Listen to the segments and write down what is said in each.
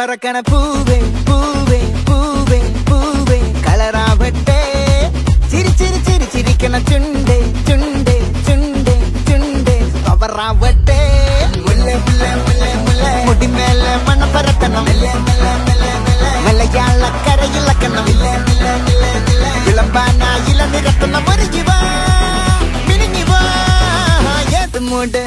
പറക്കണ പൂവേ പൂവേ പൂവേ പൂവേ കളറാവട്ടെ ചിരി ചിരി ചിരി ചിരിക്കണ ചുണ്ടേ ചുണ്ടേ ചുണ്ടേ ചുണ്ടേ പവറാവട്ടെ മുടിമേലെ മണ്ണ പറക്കണം മലയാളക്കരയിളക്കണം വിളമ്പാനായില നിരത്തണം ഒരു ജീവ മിനിഞ്ഞിവാ ഏത് മൂട്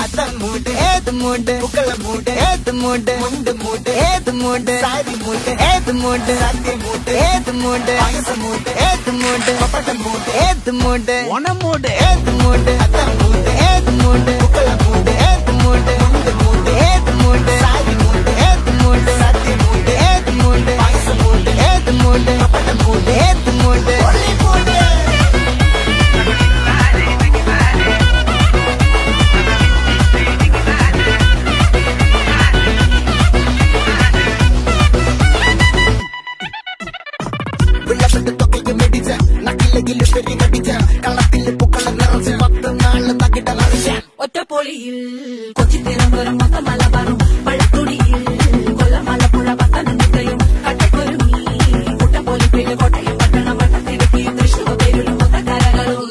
ഏത് മൂട് പുക്കള മൂട് ഏത് മൂട് മുണ്ട് മൂട് ഏത് മൂട് സാരി മൂട് ഏത് മൂട് സദ്യ മൂട് ഏത് മൂട് പായസ മൂട് ഏത് മൂട് പപ്പട മൂട് ഏത് മൂട് ഓണം മൂട് ഏത് മൂട് അത്തം മൂട് ഏത് മൂട് പുക്കള മൂട് ഏത് മൂട് മുണ്ട് മൂട് ഏത് മൂട് സാരി മൂട് ഏത് മൂട് സദ്യ മൂട് ഏത് മൂട് പായസ മൂട് ഏത് മൂട് പപ്പട മൂട് ഏത് മൂട് ഒറ്റപ്പൊളിയിൽ കൊച്ചി തിരുവനന്തപുരം മൊത്തം മലബാറും പഴത്തൊടിയിൽ കൊല്ലം ആലപ്പുഴ പത്തനംതിട്ടയും കട്ടക്കൊരുങ്ങി കുട്ടപ്പൊലിപ്പില് കോട്ടയം പട്ടണം വട്ടത്തിരക്കി തൃശ്ശൂർ പേരിലും മൊത്തക്കാരകളും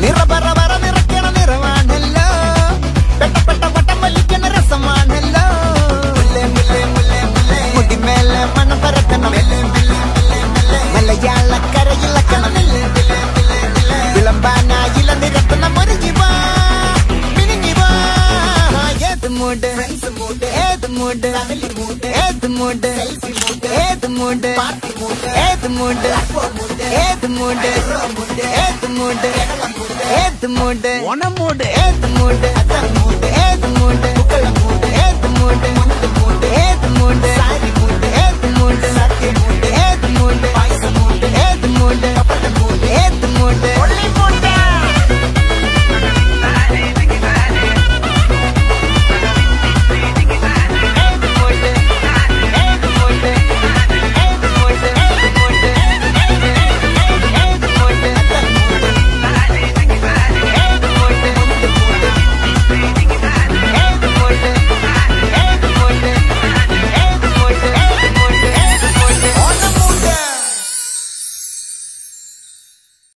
നിറപറ നിറയ്ക്കണ നിറവാണല്ലോ പെട്ടപ്പെട്ട വട്ടം വലിക്കണ രസമാണല്ലോ മുടിമേലെ മണം പരത്തണം മലയാളക്കരയിളക്കണം വിളമ്പാനായില നിരത്തണം ഒരു ജീവ മിനിഞ്ഞിവാ ഏത് മൂട് ഏത് മൂട് ഏത് മൂട് ഏത് മൂട് ഏത് മൂട് ഏത് മൂട് ഏത് മൂട് ഏത് മൂട് ഓണം മൂട് ഏത് മൂട് അത്തം മൂട്